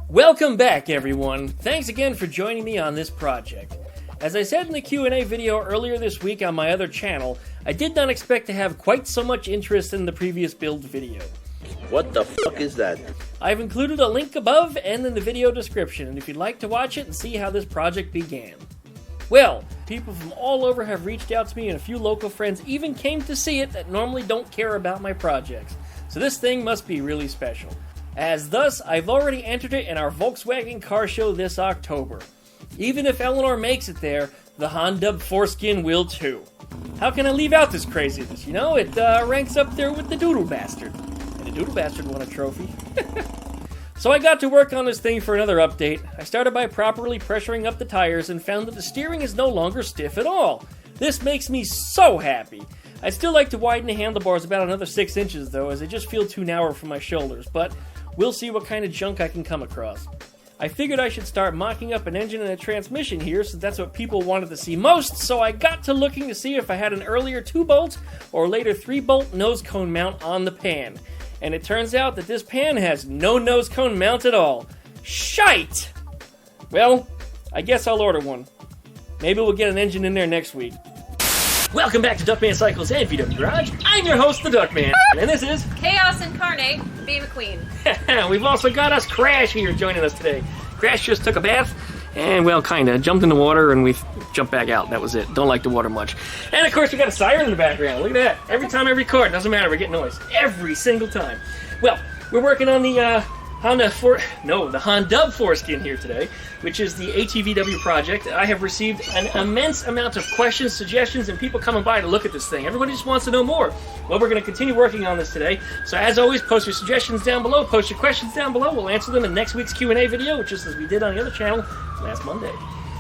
Welcome back, everyone. Thanks again for joining me on this project. As I said in the Q&A video earlier this week on my other channel, I did not expect to have quite so much interest in the previous build video. What the fuck is that? I've included a link above and in the video description, and if you'd like to watch it and see how this project began. Well, people from all over have reached out to me, and a few local friends even came to see it that normally don't care about my projects. So this thing must be really special. As thus, I've already entered it in our Volkswagen car show this October. Even if Eleanor makes it there, the Hondub Fore5skin will too. How can I leave out this craziness? You know, it ranks up there with the DoodleBastard. And the DoodleBastard won a trophy. So I got to work on this thing for another update. I started by properly pressuring up the tires and found that the steering is no longer stiff at all. This makes me so happy. I'd still like to widen the handlebars about another 6 inches though, as they just feel too narrow for my shoulders, but we'll see what kind of junk I can come across. I figured I should start mocking up an engine and a transmission here, since that's what people wanted to see most, so I got to looking to see if I had an earlier 2-bolt or later 3-bolt nose cone mount on the pan. And it turns out that this pan has no nose cone mount at all. Shite! Well, I guess I'll order one. Maybe we'll get an engine in there next week. Welcome back to Duckman Cycles and VW Garage. I'm your host, the Duckman, and this is Chaos Incarnate, B. McQueen. We've also got us Crash here joining us today. Crash just took a bath, and well, kinda jumped in the water, and we jumped back out. That was it. Don't like the water much. And of course, we got a siren in the background. Look at that. Every time I record, doesn't matter, we're getting noise every single time. Well, we're working on the Hondub Fore5skin here today, which is the ATVW project. I have received an immense amount of questions, suggestions, and people coming by to look at this thing. Everybody just wants to know more. Well, we're going to continue working on this today. So as always, post your suggestions down below, post your questions down below. We'll answer them in next week's Q&A video, just as we did on the other channel last Monday.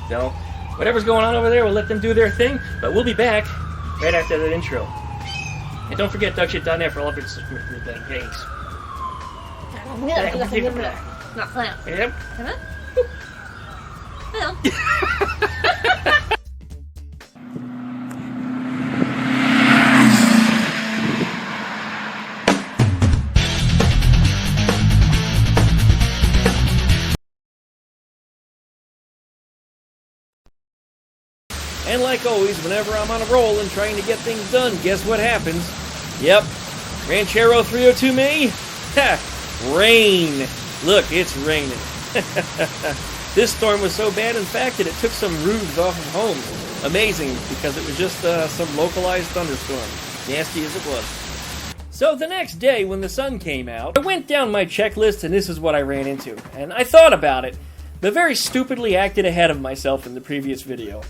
So whatever's going on over there, we'll let them do their thing, but we'll be back right after that intro. And don't forget duckshit.net for all of your things. Not flat. Yep. Come on. Well. And like always, whenever I'm on a roll and trying to get things done, guess what happens? Yep. Ranchero 302 me? Ha! Rain. Look, it's raining. This storm was so bad, in fact, that it took some roofs off of homes. Amazing, because it was just some localized thunderstorm. Nasty as it was. So the next day, when the sun came out, I went down my checklist, and this is what I ran into. And I thought about it, but very stupidly acted ahead of myself in the previous video.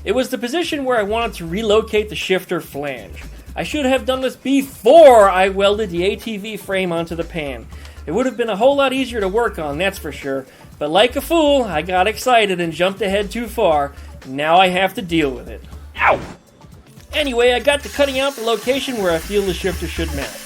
It was the position where I wanted to relocate the shifter flange. I should have done this before I welded the ATV frame onto the pan. It would have been a whole lot easier to work on, that's for sure. But like a fool, I got excited and jumped ahead too far. Now I have to deal with it. Ow! Anyway, I got to cutting out the location where I feel the shifter should mount.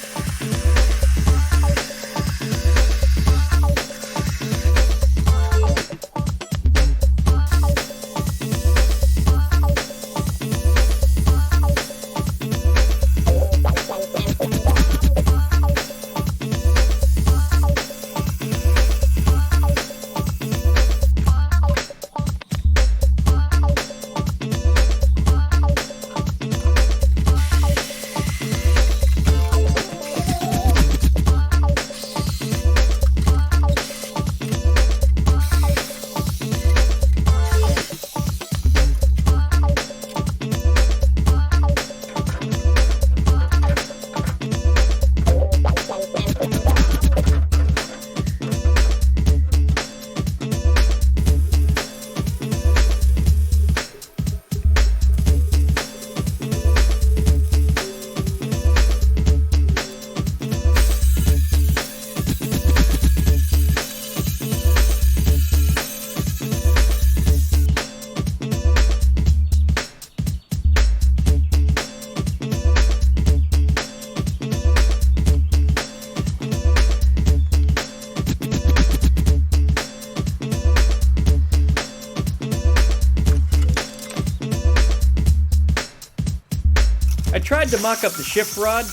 tried to mock up the shift rod,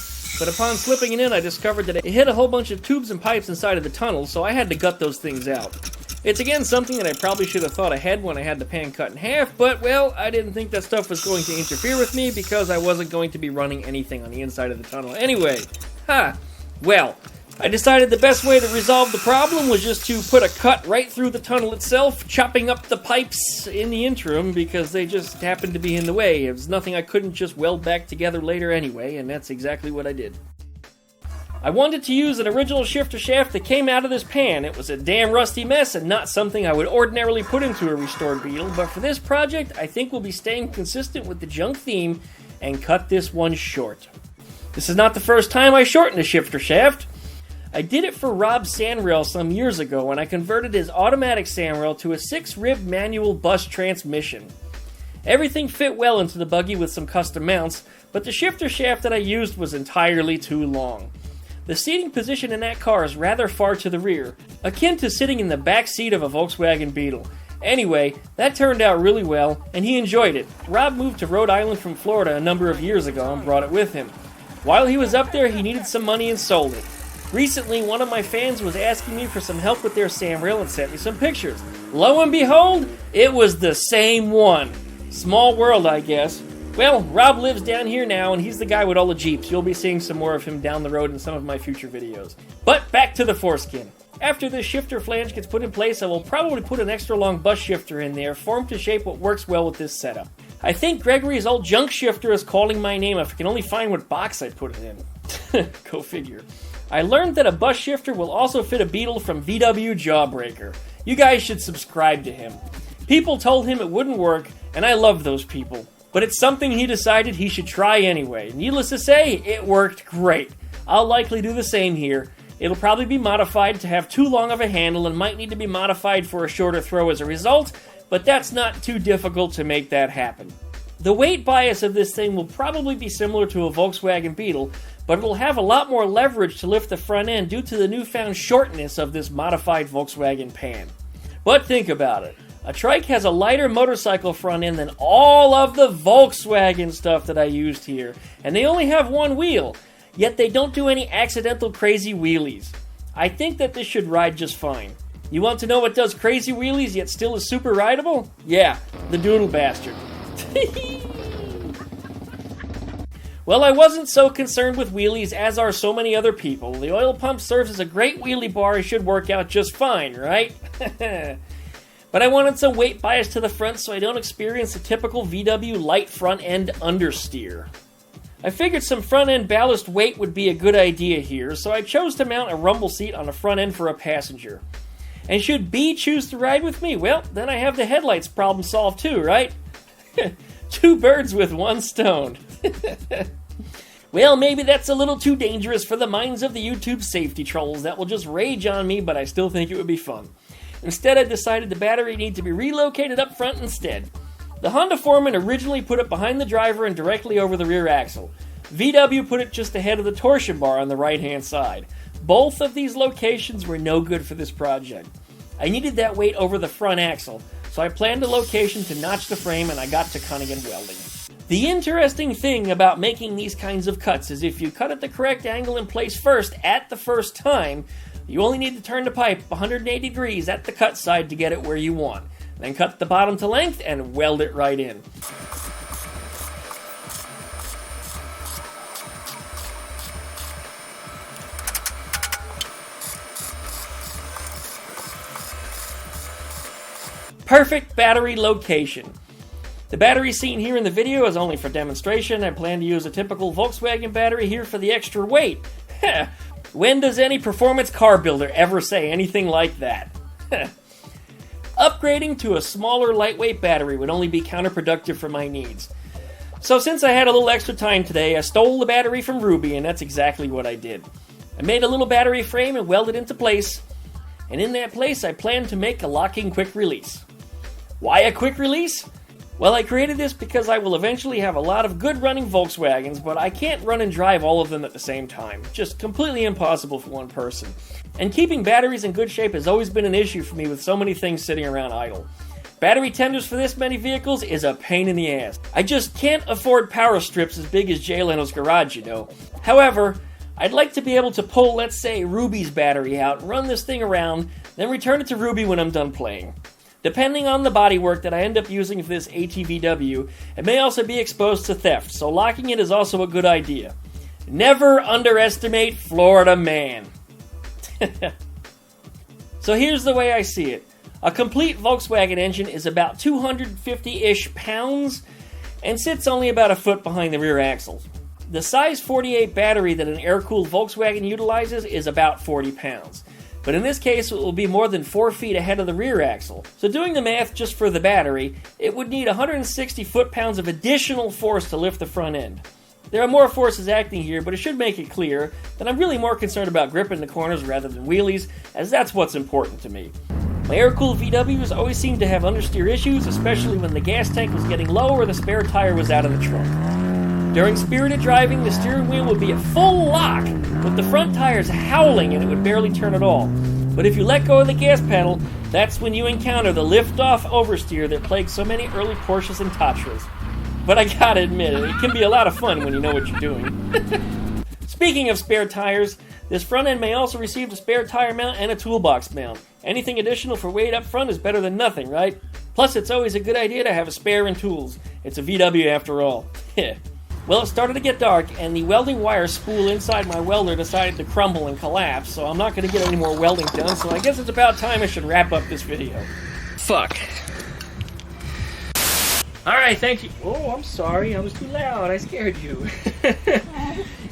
but upon slipping it in, I discovered that it hit a whole bunch of tubes and pipes inside of the tunnel, so I had to gut those things out. It's again something that I probably should have thought ahead when I had the pan cut in half, but, well, I didn't think that stuff was going to interfere with me because I wasn't going to be running anything on the inside of the tunnel anyway. Well, I decided the best way to resolve the problem was just to put a cut right through the tunnel itself, chopping up the pipes in the interim because they just happened to be in the way. It was nothing I couldn't just weld back together later anyway, and that's exactly what I did. I wanted to use an original shifter shaft that came out of this pan. It was a damn rusty mess and not something I would ordinarily put into a restored Beetle, but for this project, I think we'll be staying consistent with the junk theme and cut this one short. This is not the first time I shortened a shifter shaft. I did it for Rob's sandrail some years ago when I converted his automatic sandrail to a 6-rib manual bus transmission. Everything fit well into the buggy with some custom mounts, but the shifter shaft that I used was entirely too long. The seating position in that car is rather far to the rear, akin to sitting in the back seat of a Volkswagen Beetle. Anyway, that turned out really well, and he enjoyed it. Rob moved to Rhode Island from Florida a number of years ago and brought it with him. While he was up there, he needed some money and sold it. Recently, one of my fans was asking me for some help with their sandrail and sent me some pictures. Lo and behold, it was the same one. Small world, I guess. Well, Rob lives down here now, and he's the guy with all the Jeeps. You'll be seeing some more of him down the road in some of my future videos. But back to the foreskin. After this shifter flange gets put in place, I will probably put an extra long bus shifter in there, formed to shape what works well with this setup. I think Gregory's old junk shifter is calling my name if I can only find what box I put it in. Go figure. I learned that a bus shifter will also fit a Beetle from VWJAWBREAKER. You guys should subscribe to him. People told him it wouldn't work, and I love those people. But it's something he decided he should try anyway. Needless to say, it worked great. I'll likely do the same here. It'll probably be modified to have too long of a handle and might need to be modified for a shorter throw as a result, but that's not too difficult to make that happen. The weight bias of this thing will probably be similar to a Volkswagen Beetle, but it'll have a lot more leverage to lift the front end due to the newfound shortness of this modified Volkswagen pan. But think about it. A Trike has a lighter motorcycle front end than all of the Volkswagen stuff that I used here, and they only have one wheel, yet they don't do any accidental crazy wheelies. I think that this should ride just fine. You want to know what does crazy wheelies yet still is super rideable? Yeah, the DoodleBastard. Well, I wasn't so concerned with wheelies as are so many other people. The oil pump serves as a great wheelie bar and should work out just fine, right? But I wanted some weight bias to the front so I don't experience the typical VW light front end understeer. I figured some front end ballast weight would be a good idea here, so I chose to mount a rumble seat on the front end for a passenger. And should B choose to ride with me, well, then I have the headlights problem solved too, right? 2 birds with 1 stone. Well, maybe that's a little too dangerous for the minds of the YouTube safety trolls that will just rage on me, but I still think it would be fun. Instead, I decided the battery needed to be relocated up front instead. The Honda foreman originally put it behind the driver and directly over the rear axle. VW put it just ahead of the torsion bar on the right-hand side. Both of these locations were no good for this project. I needed that weight over the front axle, so I planned a location to notch the frame and I got to Cunningham Welding. The interesting thing about making these kinds of cuts is if you cut at the correct angle in place first at the first time, you only need to turn the pipe 180 degrees at the cut side to get it where you want. Then cut the bottom to length and weld it right in. Perfect battery location. The battery seen here in the video is only for demonstration. I plan to use a typical Volkswagen battery here for the extra weight. When does any performance car builder ever say anything like that? Upgrading to a smaller, lightweight battery would only be counterproductive for my needs. So since I had a little extra time today, I stole the battery from Ruby, and that's exactly what I did. I made a little battery frame and welded it into place, and in that place I planned to make a locking quick release. Why a quick release? Well, I created this because I will eventually have a lot of good running Volkswagens, but I can't run and drive all of them at the same time. Just completely impossible for one person. And keeping batteries in good shape has always been an issue for me with so many things sitting around idle. Battery tenders for this many vehicles is a pain in the ass. I just can't afford power strips as big as Jay Leno's garage, you know. However, I'd like to be able to pull, let's say, Ruby's battery out, run this thing around, then return it to Ruby when I'm done playing. Depending on the bodywork that I end up using for this ATVW, it may also be exposed to theft, so locking it is also a good idea. Never underestimate Florida man. So here's the way I see it. A complete Volkswagen engine is about 250-ish pounds and sits only about a foot behind the rear axle. The size 48 battery that an air-cooled Volkswagen utilizes is about 40 pounds. But in this case, it will be more than 4 feet ahead of the rear axle. So doing the math just for the battery, it would need 160 foot-pounds of additional force to lift the front end. There are more forces acting here, but it should make it clear that I'm really more concerned about gripping the corners rather than wheelies, as that's what's important to me. My air-cooled VWs always seem to have understeer issues, especially when the gas tank was getting low or the spare tire was out of the trunk. During spirited driving, the steering wheel would be at full lock, with the front tires howling and it would barely turn at all. But if you let go of the gas pedal, that's when you encounter the lift-off oversteer that plagues so many early Porsches and Tatras. But I gotta admit, it can be a lot of fun when you know what you're doing. Speaking of spare tires, this front end may also receive a spare tire mount and a toolbox mount. Anything additional for weight up front is better than nothing, right? Plus, it's always a good idea to have a spare and tools. It's a VW after all. Well, it started to get dark, and the welding wire spool inside my welder decided to crumble and collapse, so I'm not going to get any more welding done, so I guess it's about time I should wrap up this video. Fuck. Alright, thank you. Oh, I'm sorry, I was too loud. I scared you.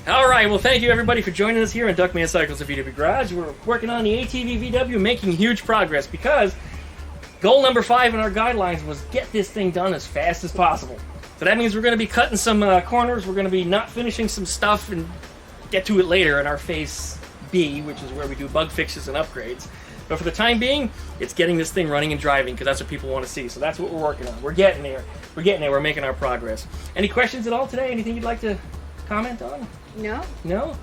Alright, well, thank you everybody for joining us here on Duckman Cycles of VW Garage. We're working on the ATVW, making huge progress, because goal number 5 in our guidelines was get this thing done as fast as possible. So that means we're going to be cutting some corners, we're going to be not finishing some stuff, and get to it later in our phase B, which is where we do bug fixes and upgrades. But for the time being, it's getting this thing running and driving, because that's what people want to see. So that's what we're working on. We're getting there. We're getting there. We're making our progress. Any questions at all today? Anything you'd like to comment on? No. No?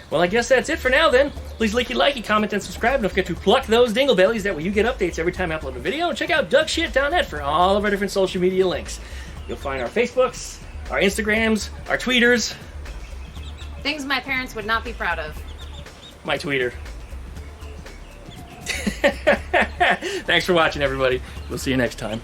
Well, I guess that's it for now, then. Please like, comment, and subscribe. Don't forget to pluck those dinglebellies. That way you get updates every time I upload a video. And check out duckshit.net for all of our different social media links. You'll find our Facebooks, our Instagrams, our Tweeters. Things my parents would not be proud of. My tweeter. Thanks for watching, everybody. We'll see you next time.